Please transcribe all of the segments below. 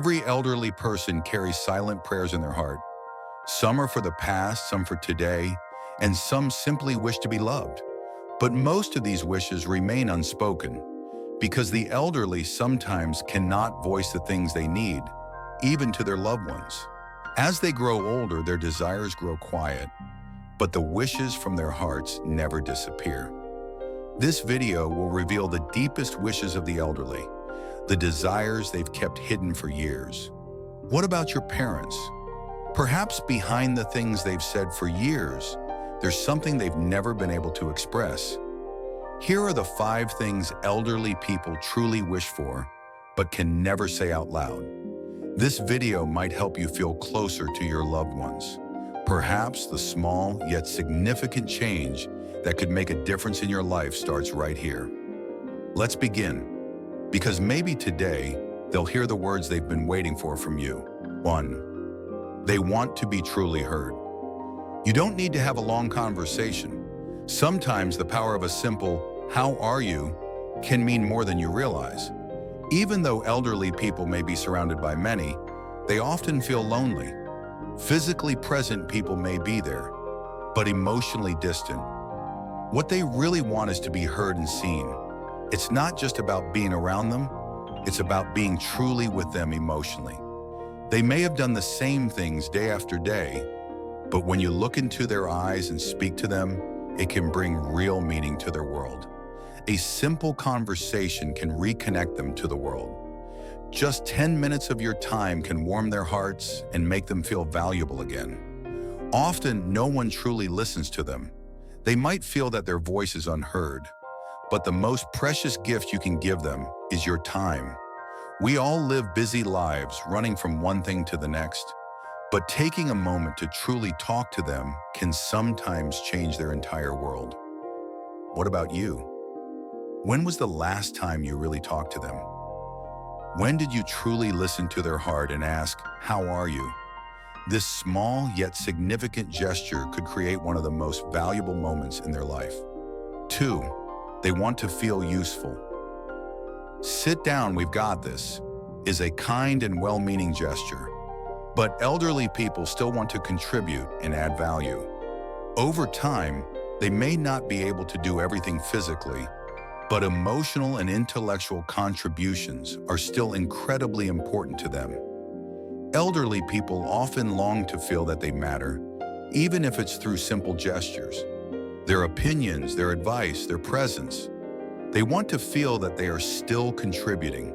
Every elderly person carries silent prayers in their heart. Some are for the past, some for today, and some simply wish to be loved. But most of these wishes remain unspoken because the elderly sometimes cannot voice the things they need, even to their loved ones. As they grow older, their desires grow quiet, but the wishes from their hearts never disappear. This video will reveal the deepest wishes of the elderly, the desires they've kept hidden for years. What about your parents? Perhaps behind the things they've said for years, there's something they've never been able to express. Here are the 5 things elderly people truly wish for, but can never say out loud. This video might help you feel closer to your loved ones. Perhaps the small yet significant change that could make a difference in your life starts right here. Let's begin, because maybe today they'll hear the words they've been waiting for from you. 1. They want to be truly heard. You don't need to have a long conversation. Sometimes the power of a simple, "How are you?" can mean more than you realize. Even though elderly people may be surrounded by many, they often feel lonely. Physically present people may be there, but emotionally distant. What they really want is to be heard and seen. It's not just about being around them, it's about being truly with them emotionally. They may have done the same things day after day, but when you look into their eyes and speak to them, it can bring real meaning to their world. A simple conversation can reconnect them to the world. Just 10 minutes of your time can warm their hearts and make them feel valuable again. Often, no one truly listens to them. They might feel that their voice is unheard, but the most precious gift you can give them is your time. We all live busy lives, running from one thing to the next, but taking a moment to truly talk to them can sometimes change their entire world. What about you? When was the last time you really talked to them? When did you truly listen to their heart and ask, "How are you?" This small yet significant gesture could create one of the most valuable moments in their life. 2. They want to feel useful. "Sit down, we've got this," is a kind and well-meaning gesture. But elderly people still want to contribute and add value. Over time, they may not be able to do everything physically, but emotional and intellectual contributions are still incredibly important to them. Elderly people often long to feel that they matter, even if it's through simple gestures. Their opinions, their advice, their presence. They want to feel that they are still contributing.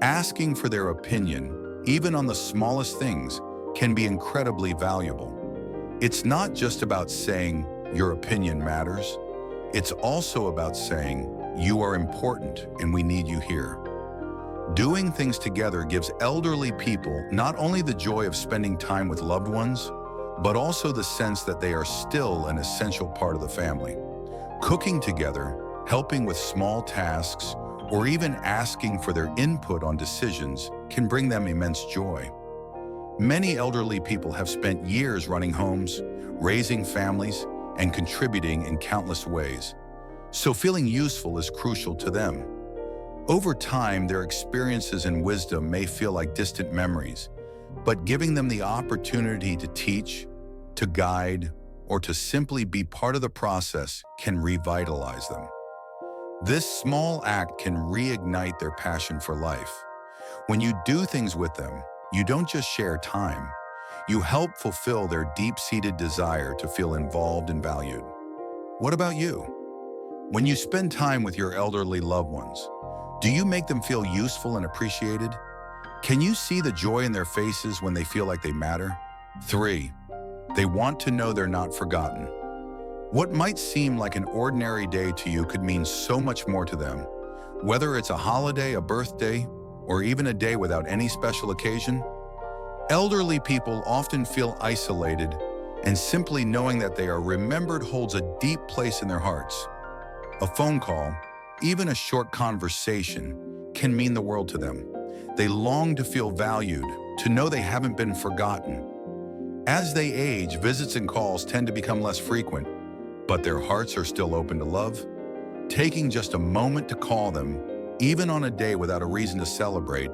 Asking for their opinion, even on the smallest things, can be incredibly valuable. It's not just about saying, "Your opinion matters." It's also about saying, "You are important and we need you here." Doing things together gives elderly people not only the joy of spending time with loved ones, but also the sense that they are still an essential part of the family. Cooking together, helping with small tasks, or even asking for their input on decisions can bring them immense joy. Many elderly people have spent years running homes, raising families, and contributing in countless ways, so feeling useful is crucial to them. Over time, their experiences and wisdom may feel like distant memories, but giving them the opportunity to teach, to guide, or to simply be part of the process can revitalize them. This small act can reignite their passion for life. When you do things with them, you don't just share time, you help fulfill their deep-seated desire to feel involved and valued. What about you? When you spend time with your elderly loved ones, do you make them feel useful and appreciated? Can you see the joy in their faces when they feel like they matter? 3. They want to know they're not forgotten. What might seem like an ordinary day to you could mean so much more to them. Whether it's a holiday, a birthday, or even a day without any special occasion, elderly people often feel isolated, and simply knowing that they are remembered holds a deep place in their hearts. A phone call, even a short conversation, can mean the world to them. They long to feel valued, to know they haven't been forgotten. As they age, visits and calls tend to become less frequent, but their hearts are still open to love. Taking just a moment to call them, even on a day without a reason to celebrate,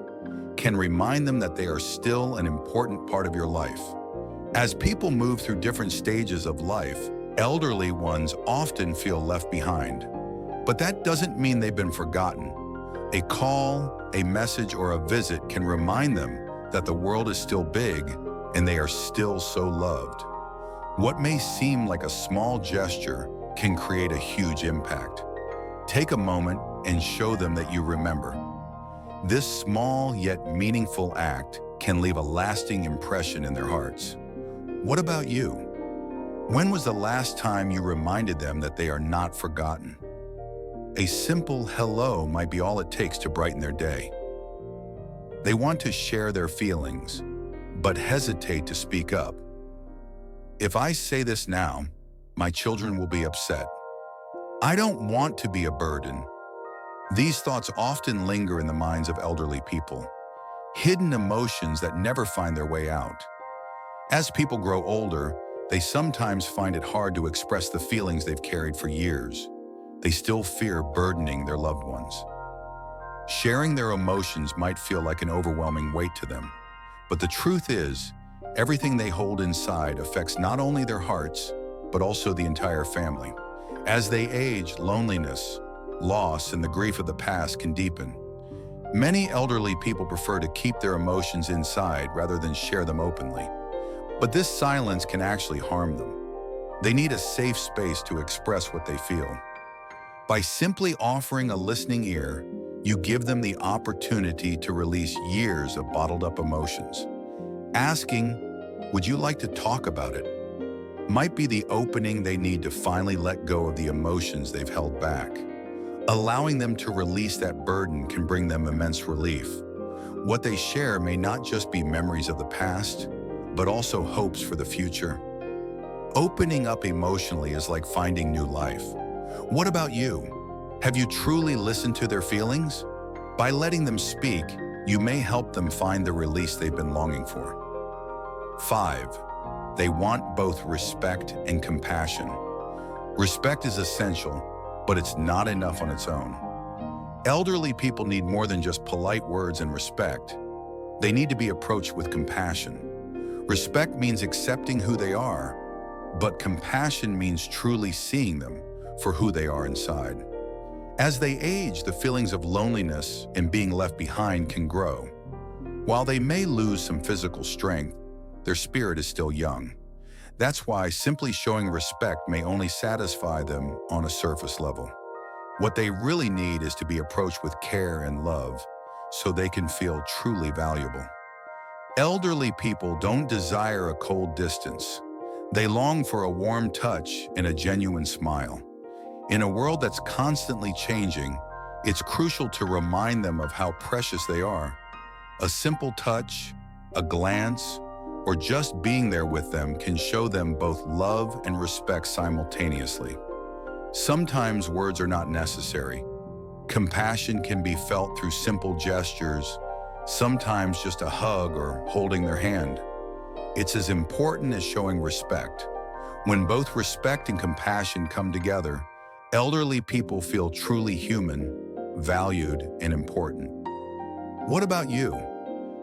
can remind them that they are still an important part of your life. As people move through different stages of life, elderly ones often feel left behind. But that doesn't mean they've been forgotten. A call, a message, or a visit can remind them that the world is still big and they are still so loved. What may seem like a small gesture can create a huge impact. Take a moment and show them that you remember. This small yet meaningful act can leave a lasting impression in their hearts. What about you? When was the last time you reminded them that they are not forgotten? A simple hello might be all it takes to brighten their day. They want to share their feelings, but hesitate to speak up. If I say this now, my children will be upset. I don't want to be a burden. These thoughts often linger in the minds of elderly people, hidden emotions that never find their way out. As people grow older, they sometimes find it hard to express the feelings they've carried for years. They still fear burdening their loved ones. Sharing their emotions might feel like an overwhelming weight to them, but the truth is, everything they hold inside affects not only their hearts, but also the entire family. As they age, loneliness, loss, and the grief of the past can deepen. Many elderly people prefer to keep their emotions inside rather than share them openly. But this silence can actually harm them. They need a safe space to express what they feel. By simply offering a listening ear, you give them the opportunity to release years of bottled up emotions. Asking, "Would you like to talk about it?" might be the opening they need to finally let go of the emotions they've held back. Allowing them to release that burden can bring them immense relief. What they share may not just be memories of the past, but also hopes for the future. Opening up emotionally is like finding new life. What about you? Have you truly listened to their feelings? By letting them speak, you may help them find the release they've been longing for. 5. They want both respect and compassion. Respect is essential, but it's not enough on its own. Elderly people need more than just polite words and respect. They need to be approached with compassion. Respect means accepting who they are, but compassion means truly seeing them for who they are inside. As they age, the feelings of loneliness and being left behind can grow. While they may lose some physical strength, their spirit is still young. That's why simply showing respect may only satisfy them on a surface level. What they really need is to be approached with care and love so they can feel truly valuable. Elderly people don't desire a cold distance. They long for a warm touch and a genuine smile. In a world that's constantly changing, it's crucial to remind them of how precious they are. A simple touch, a glance, or just being there with them can show them both love and respect simultaneously. Sometimes words are not necessary. Compassion can be felt through simple gestures, sometimes just a hug or holding their hand. It's as important as showing respect. When both respect and compassion come together, elderly people feel truly human, valued, and important. What about you?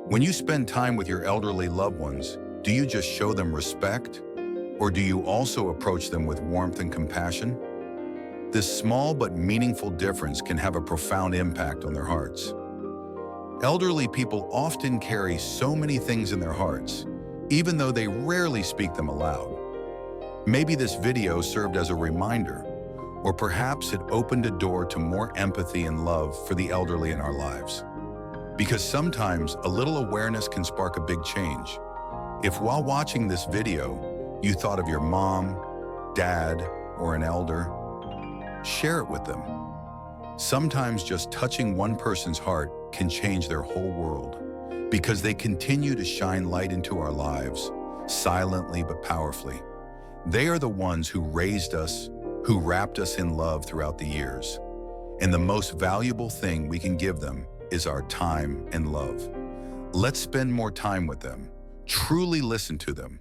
When you spend time with your elderly loved ones, do you just show them respect? Or do you also approach them with warmth and compassion? This small but meaningful difference can have a profound impact on their hearts. Elderly people often carry so many things in their hearts, even though they rarely speak them aloud. Maybe this video served as a reminder, or perhaps it opened a door to more empathy and love for the elderly in our lives. Because sometimes a little awareness can spark a big change. If while watching this video, you thought of your mom, dad, or an elder, share it with them. Sometimes just touching one person's heart can change their whole world, because they continue to shine light into our lives, silently but powerfully. They are the ones who raised us, who wrapped us in love throughout the years. And the most valuable thing we can give them is our time and love. Let's spend more time with them. Truly listen to them.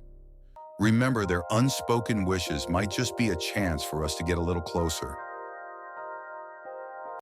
Remember, their unspoken wishes might just be a chance for us to get a little closer.